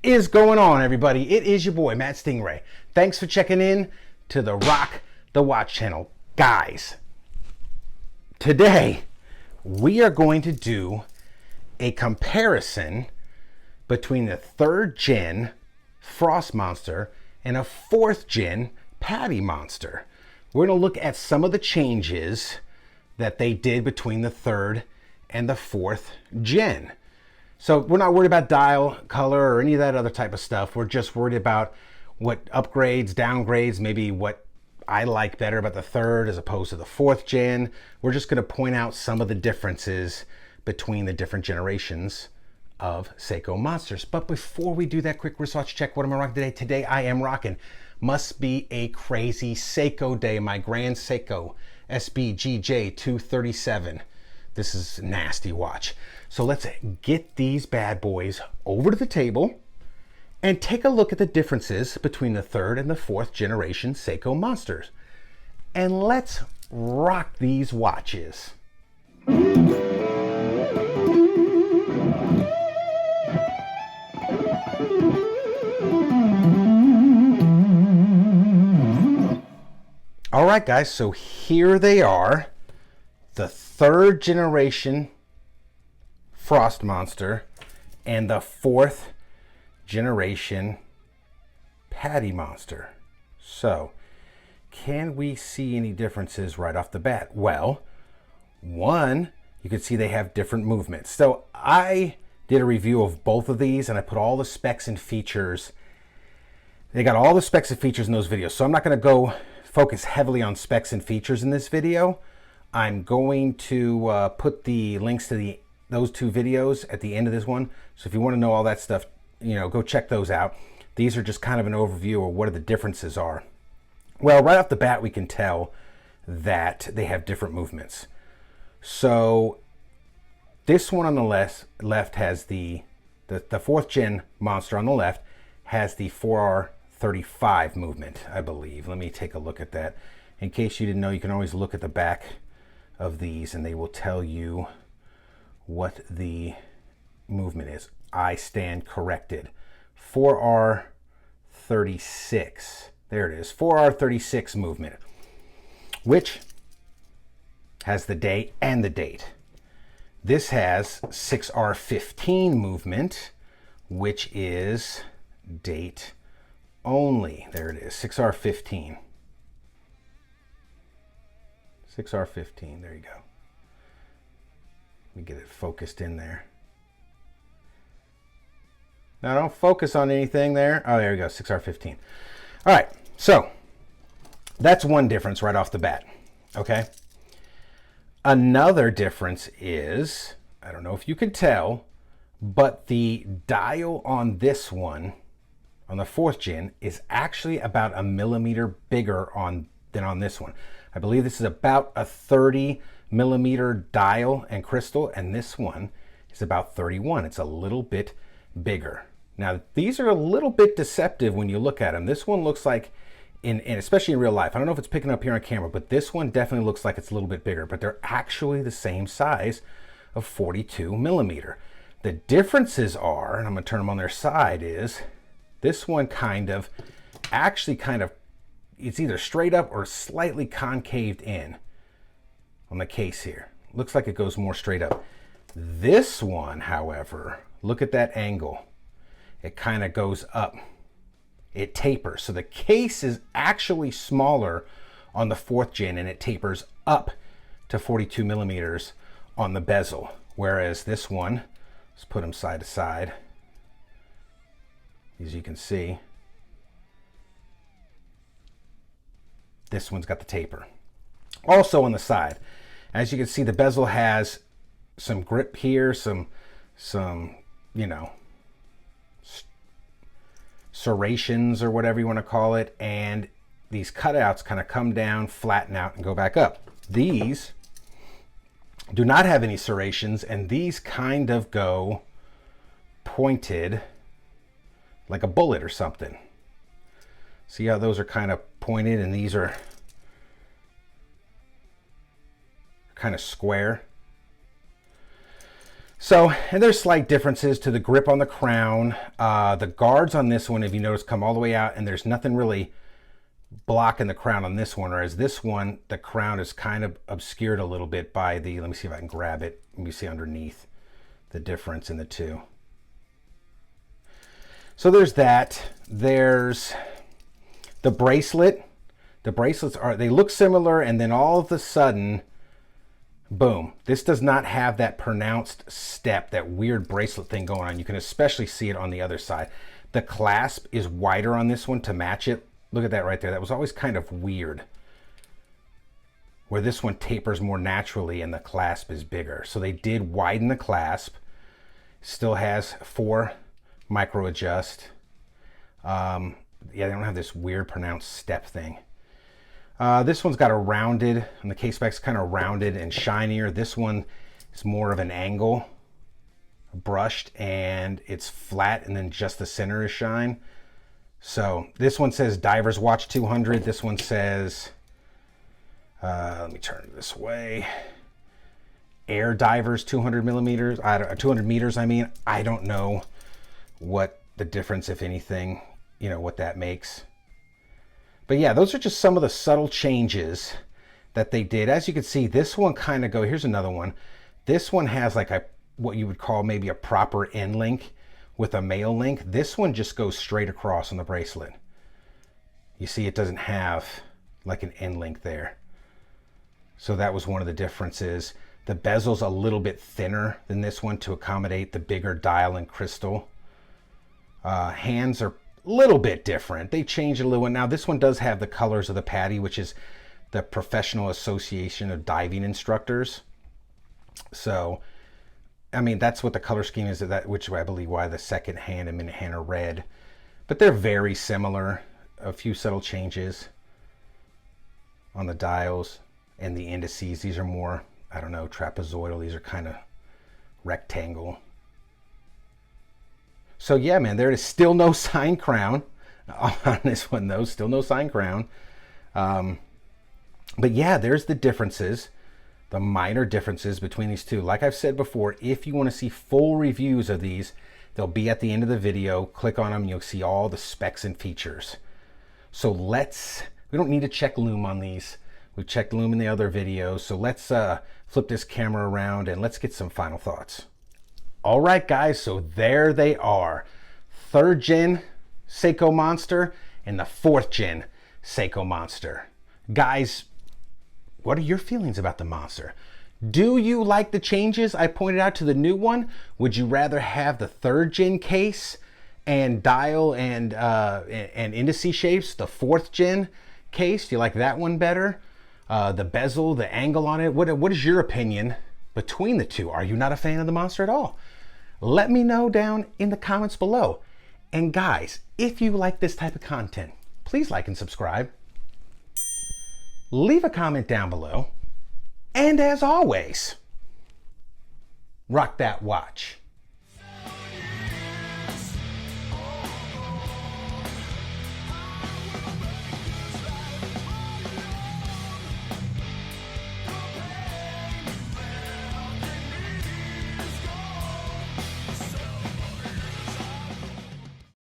is going on, everybody? It is your boy, Matt Stingray. Thanks for checking in to the Rock the Watch channel. Guys, today we are going to do a comparison between the 3rd gen Frost Monster and a 4th gen Patty Monster. We're going to look at some of the changes that they did between the 3rd and the 4th gen. So we're not worried about dial color or any of that other type of stuff. We're just worried about what upgrades, downgrades, maybe what I like better about the 3rd as opposed to the 4th gen. We're just going to point out some of the differences between the different generations of Seiko monsters. But before we do that quick wristwatch check, what am I rocking today? Today I am rocking Must Be a Crazy Seiko Day, my Grand Seiko SBGJ 237. This is a nasty watch. So let's get these bad boys over to the table and take a look at the differences between the 3rd and the 4th generation Seiko monsters. And let's rock these watches. All right, guys, so here they are. The 3rd generation Frost Monster and the 4th generation Patty Monster. So, can we see any differences right off the bat? Well, one, you can see they have different movements. So I did a review of both of these and I put all the specs and features. They got all the specs and features in those videos. So I'm not going to go focus heavily on specs and features in this video. I'm going to put the links to those 2 videos at the end of this one. So if you want to know all that stuff, go check those out. These are just kind of an overview of what the differences are. Well, right off the bat, we can tell that they have different movements. So this one on the left has the 4th gen monster on the left has the 4R35 movement, I believe. Let me take a look at that. In case you didn't know, you can always look at the back of these and they will tell you what the movement is. I stand corrected. 4R36. There it is. 4R36 movement, which has the day and the date. This has 6R15 movement, which is date only. There it is. 6R15. 6R15. There you go. Let me get it focused in there. Now don't focus on anything there. Oh, there you go, 6R15. All right, so that's one difference right off the bat, okay? Another difference is, I don't know if you can tell, but the dial on this one, on the 4th gen, is actually about 1 millimeter bigger than on this one. I believe this is about a 30 millimeter dial and crystal, and this one is about 31. It's a little bit bigger. Now, these are a little bit deceptive when you look at them. This one looks like, especially in real life, I don't know if it's picking up here on camera, but this one definitely looks like it's a little bit bigger, but they're actually the same size of 42 millimeter. The differences are, and I'm gonna turn them on their side, is this one actually it's either straight up or slightly concaved in on the case here. Looks like it goes more straight up. This one, however, look at that angle. It kind of goes up. It tapers. So the case is actually smaller on the 4th gen and it tapers up to 42 millimeters on the bezel. Whereas this one, let's put them side to side. As you can see, this one's got the taper. Also on the side, as you can see, the bezel has some grip here, some serrations or whatever you want to call it, and these cutouts kind of come down, flatten out, and go back up. These do not have any serrations, and these kind of go pointed like a bullet or something. See how those are kind of pointed and these are kind of square? So, and there's slight differences to the grip on the crown. The guards on this one, if you notice, come all the way out, and there's nothing really blocking the crown on this one, whereas this one, the crown is kind of obscured a little bit by the, let me see if I can grab it. Let me see underneath the difference in the two. So there's that. There's the bracelet. The bracelets they look similar, and then all of a sudden, boom, this does not have that pronounced step, that weird bracelet thing going on. You can especially see it on the other side. The clasp is wider on this one to match it. Look at that right there. That was always kind of weird, where this one tapers more naturally and the clasp is bigger. So they did widen the clasp. Still has 4 micro adjust. Yeah, they don't have this weird pronounced step thing. This one's got a rounded, and the case back's kind of rounded and shinier. This one is more of an angle, brushed, and it's flat, and then just the center is shine. So this one says Divers Watch 200. This one says, let me turn it this way, Air Divers 200 millimeters, 200 meters. I mean, I don't know what the difference, if anything, you know, what that makes. But yeah, those are just some of the subtle changes that they did. As you can see, this one kind of here's another one. This one has like what you would call maybe a proper end link with a male link. This one just goes straight across on the bracelet. You see, it doesn't have like an end link there. So that was one of the differences. The bezel's a little bit thinner than this one to accommodate the bigger dial and crystal. Hands are a little bit different. They changed a little. Now this one does have the colors of the PADI, which is the Professional Association of Diving Instructors. So, I mean, that's what the color scheme is, which I believe why the second hand and minute hand are red. But they're very similar. A few subtle changes on the dials and the indices. These are more, I don't know, trapezoidal. These are kind of rectangle. So yeah, man, there is still no sign crown on this one, though. Still no sign crown. But yeah, there's the differences, the minor differences between these two. Like I've said before, if you want to see full reviews of these, they'll be at the end of the video. Click on them, you'll see all the specs and features. So we don't need to check lume on these. We've checked lume in the other videos. So let's flip this camera around and let's get some final thoughts. All right, guys, so there they are. 3rd gen Seiko Monster and the 4th gen Seiko Monster. Guys, what are your feelings about the Monster? Do you like the changes I pointed out to the new one? Would you rather have the 3rd gen case and dial and indice shapes, the 4th gen case? Do you like that one better? The bezel, the angle on it, what is your opinion between the two? Are you not a fan of the Monster at all? Let me know down in the comments below. And guys, if you like this type of content, please like and subscribe. Leave a comment down below. And as always, rock that watch.